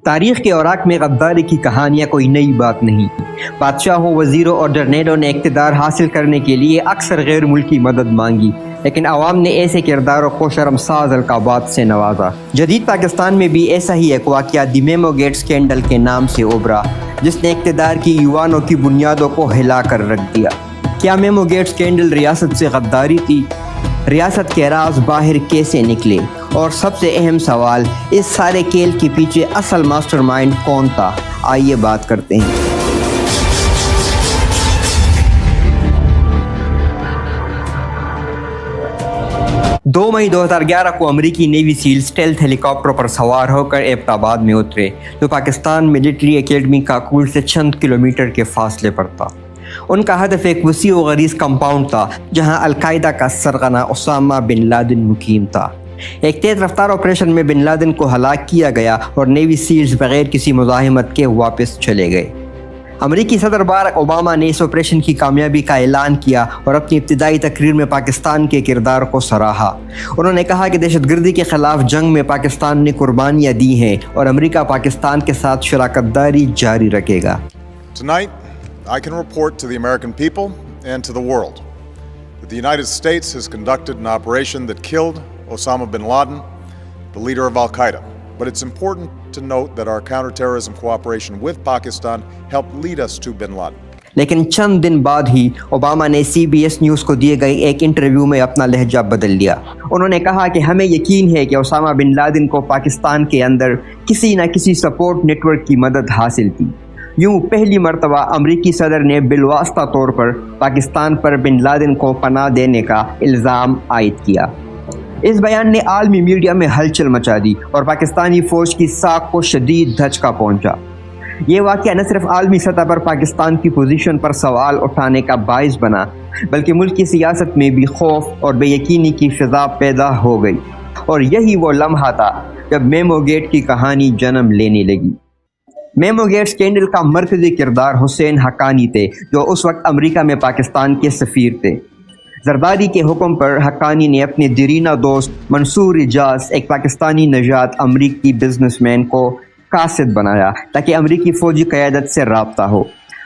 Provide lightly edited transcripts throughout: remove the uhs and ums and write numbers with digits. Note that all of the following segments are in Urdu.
تاریخ کے اوراق میں غداری کی کہانیاں کوئی نئی بات نہیں۔ بادشاہوں، وزیروں اور جرنیلوں نے اقتدار حاصل کرنے کے لیے اکثر غیر ملکی مدد مانگی، لیکن عوام نے ایسے کرداروں کو شرمساز القابات سے نوازا۔ جدید پاکستان میں بھی ایسا ہی ایک واقعہ دی میمو گیٹ اسکینڈل کے نام سے ابھرا، جس نے اقتدار کی ایوانوں کی بنیادوں کو ہلا کر رکھ دیا۔ کیا میمو گیٹ اسکینڈل ریاست سے غداری تھی؟ ریاست کے راز باہر کیسے نکلے؟ اور سب سے اہم سوال، اس سارے کھیل کے پیچھے اصل ماسٹر مائنڈ کون تھا؟ آئیے بات کرتے ہیں۔ 2 مئی 2011 کو امریکی نیوی سیل اسٹیلتھ ہیلی کاپٹر پر سوار ہو کر ایبٹ آباد میں اترے، جو پاکستان ملٹری اکیڈمی کاکول سے چند کلومیٹر کے فاصلے پر تھا۔ ان کا ہدف ایک وسیع و غریض کمپاؤنڈ تھا، جہاں القاعدہ کا سرغنہ اسامہ بن لادن مقیم تھا۔ ایک تیز رفتار آپریشن میں بن لادن کو ہلاک کیا گیا اور نیوی سیلز بغیر کسی مزاحمت کے واپس چلے گئے۔ امریکی صدر باراک اوباما نے اس آپریشن کی کامیابی کا اعلان کیا اور اپنی ابتدائی تقریر میں پاکستان کے کردار کو سراہا۔ انہوں نے کہا کہ دہشت گردی کے خلاف جنگ میں پاکستان نے قربانیاں دی ہیں اور امریکہ پاکستان کے ساتھ شراکت داری جاری رکھے گا۔ Tonight, I can report to the American people and to the world that the United States has conducted an operation that killed Osama bin Laden, the leader of Al-Qaeda. But it's important to note that our counterterrorism cooperation with Pakistan helped lead us to bin Laden. لیکن چند دن بعد ہی اوباما نے CBS نیوز کو دیے گئے ایک انٹرویو میں اپنا لہجہ بدل لیا۔ انہوں نے کہا کہ ہمیں یقین ہے کہ اسامہ بن لادن کو پاکستان کے اندر کسی نہ کسی سپورٹ نیٹ ورک کی مدد حاصل تھی۔ یوں پہلی مرتبہ امریکی صدر نے بالواسطہ طور پر پاکستان پر بن لادن کو پناہ دینے کا الزام عائد کیا۔ اس بیان نے عالمی میڈیا میں ہلچل مچا دی اور پاکستانی فوج کی ساکھ کو شدید دھچکا پہنچا۔ یہ واقعہ نہ صرف عالمی سطح پر پاکستان کی پوزیشن پر سوال اٹھانے کا باعث بنا، بلکہ ملک کی سیاست میں بھی خوف اور بے یقینی کی فضا پیدا ہو گئی، اور یہی وہ لمحہ تھا جب میمو گیٹ کی کہانی جنم لینے لگی۔ میمو گیٹ اسکینڈل کا مرکزی کردار حسین حقانی تھے، جو اس وقت امریکہ میں پاکستان کے سفیر تھے۔ زرداری کے حکم پر حقانی نے اپنے دیرینہ دوست منصور اجاز، ایک پاکستانی نژاد امریکی بزنس مین کو قاصد بنایا تاکہ امریکی فوجی قیادت سے رابطہ ہو۔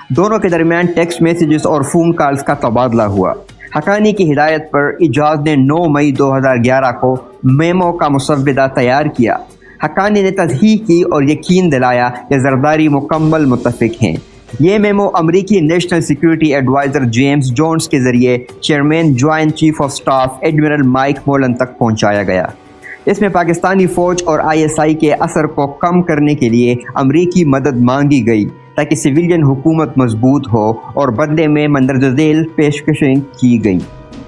دونوں کے درمیان ٹیکسٹ میسیجز اور فون کالز کا تبادلہ ہوا۔ حقانی کی ہدایت پر اجاز نے 9 مئی 2011 کو میمو کا مسودہ تیار کیا۔ حقانی نے تصحیح کی اور یقین دلایا کہ زرداری مکمل متفق ہیں۔ یہ میمو امریکی national security adviser James Jones کے ذریعے chairman joint chief of staff admiral Mike Mullen تک پہنچایا گیا۔ اس میں پاکستانی فوج اور ISI کے اثر کو کم کرنے کے لیے امریکی مدد مانگی گئی تاکہ سویلین حکومت مضبوط ہو، اور بدلے میں مندرجہ ذیل پیشکشیں کی گئیں۔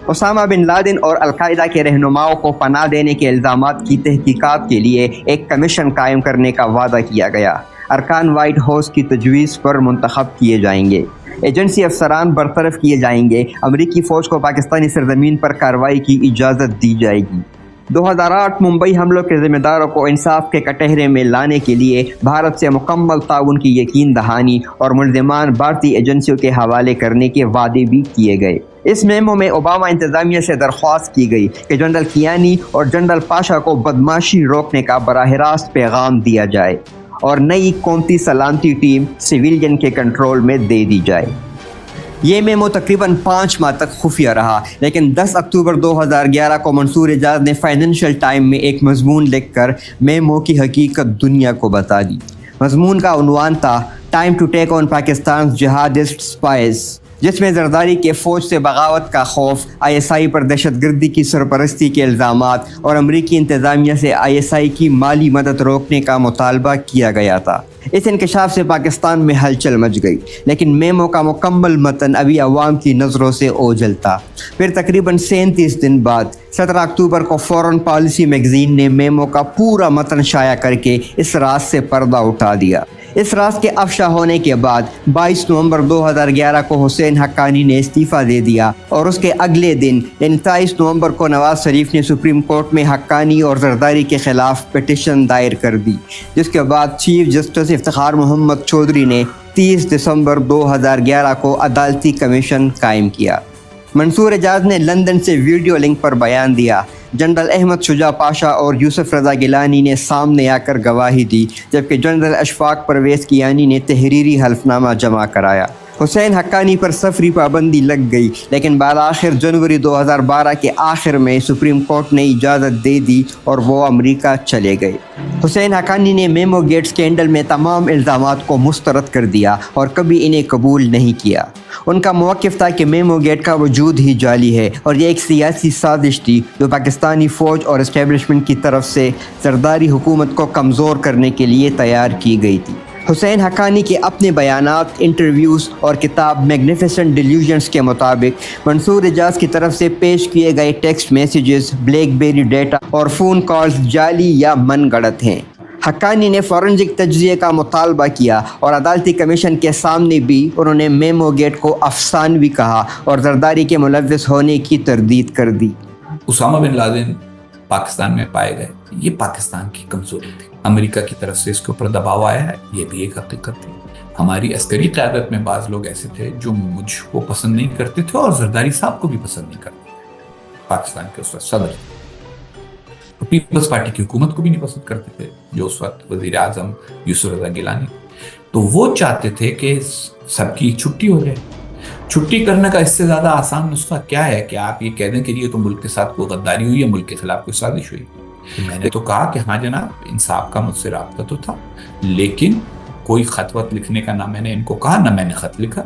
اسامہ بن لادن اور القاعدہ کے رہنماؤں کو پناہ دینے کے الزامات کی تحقیقات کے لیے ایک کمیشن قائم کرنے کا وعدہ کیا گیا۔ ارکان وائٹ ہاؤس کی تجویز پر منتخب کیے جائیں گے۔ ایجنسی افسران برطرف کیے جائیں گے۔ امریکی فوج کو پاکستانی سرزمین پر کارروائی کی اجازت دی جائے گی۔ 2008 ممبئی حملوں کے ذمہ داروں کو انصاف کے کٹہرے میں لانے کے لیے بھارت سے مکمل تعاون کی یقین دہانی اور ملزمان بھارتی ایجنسیوں کے حوالے کرنے کے وعدے بھی کیے گئے۔ اس میمو میں اوباما انتظامیہ سے درخواست کی گئی کہ جنرل کیانی اور جنرل پاشا کو بدماشی روکنے کا براہ راست پیغام دیا جائے اور نئی قومی سلامتی ٹیم سویلین کے کنٹرول میں دے دی جائے۔ یہ میمو تقریباً 5 ماہ تک خفیہ رہا، لیکن 10 اکتوبر 2011 کو منصور اجاز نے فائنینشیل ٹائم میں ایک مضمون لکھ کر میمو کی حقیقت دنیا کو بتا دی۔ مضمون کا عنوان تھا time to take on Pakistan jihadist spies, جس میں زرداری کے فوج سے بغاوت کا خوف، ISI پر دہشت گردی کی سرپرستی کے الزامات اور امریکی انتظامیہ سے ISI کی مالی مدد روکنے کا مطالبہ کیا گیا تھا۔ اس انکشاف سے پاکستان میں ہلچل مچ گئی، لیکن میمو کا مکمل متن ابھی عوام کی نظروں سے اوجھل تھا۔ پھر تقریباً 37 دن بعد 17 اکتوبر کو فورن پالیسی میگزین نے میمو کا پورا متن شائع کر کے اس راز سے پردہ اٹھا دیا۔ اس راز کے افشا ہونے کے بعد 22 نومبر 2011 کو حسین حقانی نے استعفیٰ دے دیا، اور اس کے اگلے دن یعنی 23 نومبر کو نواز شریف نے سپریم کورٹ میں حقانی اور زرداری کے خلاف پٹیشن دائر کر دی، جس کے بعد چیف جسٹس افتخار محمد چودھری نے 30 دسمبر 2011 کو عدالتی کمیشن قائم کیا۔ منصور اجاز نے لندن سے ویڈیو لنک پر بیان دیا، جنرل احمد شجاع پاشا اور یوسف رضا گیلانی نے سامنے آ کر گواہی دی، جبکہ جنرل اشفاق پرویز کیانی نے تحریری حلفنامہ جمع کرایا۔ حسین حقانی پر سفری پابندی لگ گئی، لیکن بالآخر جنوری 2012 کے آخر میں سپریم کورٹ نے اجازت دے دی اور وہ امریکہ چلے گئے۔ حسین حقانی نے میمو گیٹ اسکینڈل میں تمام الزامات کو مسترد کر دیا اور کبھی انہیں قبول نہیں کیا۔ ان کا موقف تھا کہ میمو گیٹ کا وجود ہی جعلی ہے اور یہ ایک سیاسی سازش تھی جو پاکستانی فوج اور اسٹیبلشمنٹ کی طرف سے زرداری حکومت کو کمزور کرنے کے لیے تیار کی گئی تھی۔ حسین حقانی کے اپنے بیانات، انٹرویوز اور کتاب میگنیفیسنٹ ڈیلیوژنس کے مطابق منصور اعجاز کی طرف سے پیش کیے گئے ٹیکسٹ میسیجز، بلیک بیری ڈیٹا اور فون کالز جعلی یا من گڑت ہیں۔ حقانی نے فورنزک تجزیے کا مطالبہ کیا اور عدالتی کمیشن کے سامنے بھی انہوں نے میمو گیٹ کو افسانوی کہا اور زرداری کے ملوث ہونے کی تردید کر دی۔ اسامہ بن لادن پاکستان میں پائے گئے، یہ پاکستان کی کمزوری تھی۔ امریکہ کی طرف سے اس کے اوپر دباؤ آیا ہے، یہ بھی ایک حقیقت تھی۔ ہماری عسکری قیادت میں بعض لوگ ایسے تھے جو مجھ کو پسند نہیں کرتے تھے اور زرداری صاحب کو بھی پسند نہیں کرتے تھے۔ پاکستان کے اس وقت صدر، پیپلز پارٹی کی حکومت کو بھی نہیں پسند کرتے تھے جو اس وقت وزیر اعظم یوسف رضا گیلانی، تو وہ چاہتے تھے کہ سب کی چھٹی ہو جائے۔ چھٹی کرنے کا اس سے زیادہ آسان نسخہ کیا ہے کہ آپ یہ کہہ دیں کہ یہ تو ملک کے ساتھ کوئی غداری ہوئی ہے، ملک کے خلاف کوئی سازش ہوئی۔ میں نے تو کہا کہ ہاں جناب، انصاف کا مجھ سے رابطہ تو تھا، لیکن کوئی خط وط لکھنے کا نہ میں نے ان کو کہا نہ میں نے خط لکھا۔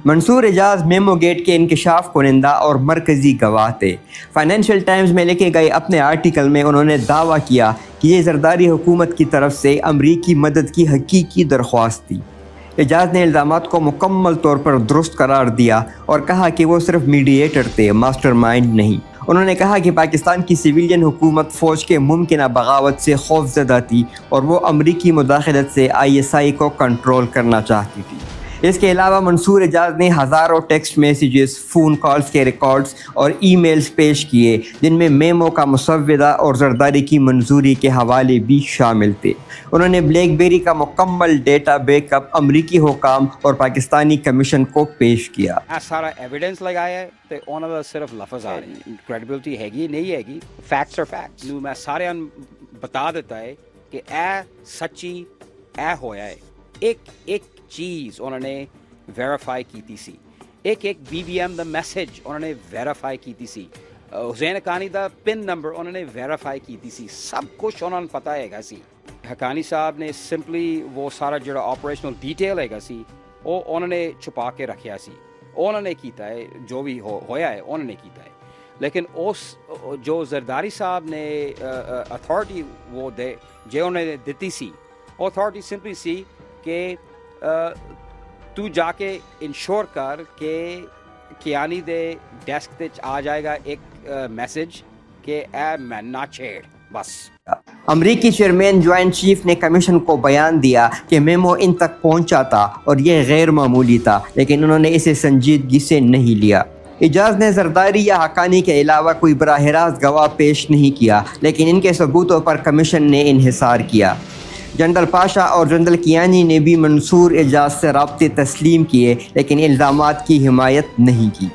منصور اعجاز میمو گیٹ کے انکشاف کنندہ اور مرکزی گواہ تھے۔ فائنینشیل ٹائمز میں لکھے گئے اپنے آرٹیکل میں انہوں نے دعویٰ کیا کہ یہ زرداری حکومت کی طرف سے امریکی مدد کی حقیقی درخواست تھی۔ اعجاز نے الزامات کو مکمل طور پر درست قرار دیا اور کہا کہ وہ صرف میڈییٹر تھے، ماسٹر مائنڈ نہیں۔ انہوں نے کہا کہ پاکستان کی سویلین حکومت فوج کے ممکنہ بغاوت سے خوف زدہ تھی اور وہ امریکی مداخلت سے ISI کو کنٹرول کرنا چاہتی تھی۔ اس کے علاوہ منصور اعجاز نے ہزاروں ٹیکسٹ میسیجز، فون کالز کے ریکارڈز اور ای میلز پیش کیے جن میں میمو کا مسودہ اور زرداری کی منظوری کے حوالے بھی شامل تھے۔ انہوں نے بلیک بیری کا مکمل ڈیٹا بیک اپ امریکی حکام اور پاکستانی کمیشن کو پیش کیا۔ سارا ایویڈنس لگایا ہے تے انہاں دا صرف لفظ آ رہے ہیں، کریڈیبلٹی ہے گی نہیں ہے گی، فیکٹس اور فیکٹس میں سارے بتا دیتا ہے کہ اے سچی اے ہویا ہے۔ ایک چیز انہوں نے ویریفائی کی سی، ایک BBM دا میسج انہوں نے ویریفائی کی سی، حسین حقانی دا پن نمبر انہوں نے ویریفائی کی سی، سب کچھ انہوں نے پتہ ہے گا سی۔ حقانی صاحب نے سمپلی وہ سارا جڑا آپریشنل ڈیٹیل ہے گا سی وہ انہوں نے چھپا کے رکھیا سی، انہوں نے کیتا ہے جو بھی ہویا ہے انہوں نے کیتا ہے، لیکن اس جو زرداری صاحب نے اتھارٹی وہ دے جو انہوں نے دیتی سی، وہ اتھارٹی سمپلی سی کہ تو جا کے انشور کر کہ کیانی دے ڈیسک تے آ جائے گا ایک میسج کہ اے میں نہ چھیڑ بس۔ امریکی چیئرمین جوائنٹ چیف نے کمیشن کو بیان دیا کہ میمو ان تک پہنچا تھا اور یہ غیر معمولی تھا، لیکن انہوں نے اسے سنجیدگی سے نہیں لیا۔ اعجاز نے زرداری یا حقانی کے علاوہ کوئی براہ راست گواہ پیش نہیں کیا، لیکن ان کے ثبوتوں پر کمیشن نے انحصار کیا۔ جنرل پاشا اور جنرل کیانی نے بھی منصور اعجاز سے رابطے تسلیم کیے، لیکن الزامات کی حمایت نہیں کی۔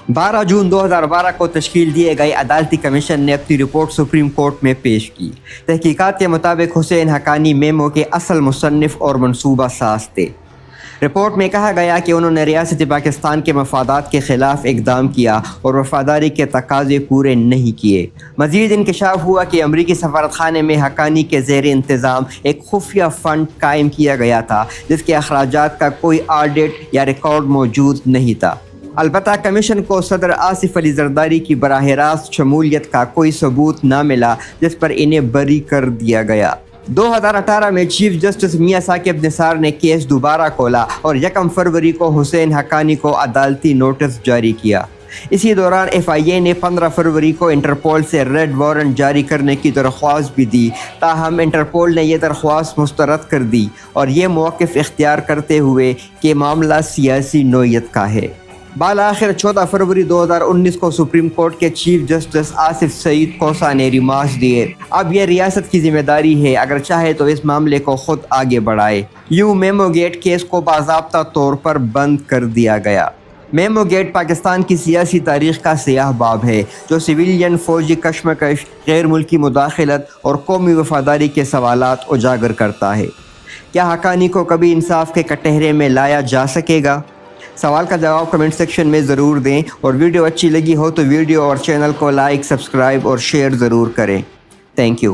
12 جون 2012 کو تشکیل دیے گئے عدالتی کمیشن نے اپنی رپورٹ سپریم کورٹ میں پیش کی۔ تحقیقات کے مطابق حسین حقانی میمو کے اصل مصنف اور منصوبہ ساز تھے۔ رپورٹ میں کہا گیا کہ انہوں نے ریاست پاکستان کے مفادات کے خلاف اقدام کیا اور وفاداری کے تقاضے پورے نہیں کیے۔ مزید انکشاف ہوا کہ امریکی سفارت خانے میں حقانی کے زیر انتظام ایک خفیہ فنڈ قائم کیا گیا تھا جس کے اخراجات کا کوئی آڈٹ یا ریکارڈ موجود نہیں تھا۔ البتہ کمیشن کو صدر آصف علی زرداری کی براہ راست شمولیت کا کوئی ثبوت نہ ملا جس پر انہیں بری کر دیا گیا۔ 2018 میں چیف جسٹس میاں ثاقب نثار نے کیس دوبارہ کھولا اور 1 فروری کو حسین حقانی کو عدالتی نوٹس جاری کیا۔ اسی دوران FIA نے 15 فروری کو انٹرپول سے ریڈ وارنٹ جاری کرنے کی درخواست بھی دی، تاہم انٹرپول نے یہ درخواست مسترد کر دی اور یہ موقف اختیار کرتے ہوئے کہ معاملہ سیاسی نوعیت کا ہے۔ بالآخر 14 فروری 2019 کو سپریم کورٹ کے چیف جسٹس آصف سعید کوسا نے ریمارکس دیے۔ اب یہ ریاست کی ذمہ داری ہے، اگر چاہے تو اس معاملے کو خود آگے بڑھائے۔ یوں میمو گیٹ کیس کو باضابطہ طور پر بند کر دیا گیا۔ میمو گیٹ پاکستان کی سیاسی تاریخ کا سیاہ باب ہے جو سویلین فوجی کشمکش، غیر ملکی مداخلت اور قومی وفاداری کے سوالات اجاگر کرتا ہے۔ کیا حقانی کو کبھی انصاف کے کٹہرے میں لایا جا سکے گا؟ سوال کا جواب کمنٹ سیکشن میں ضرور دیں، اور ویڈیو اچھی لگی ہو تو ویڈیو اور چینل کو لائک، سبسکرائب اور شیئر ضرور کریں۔ Thank you.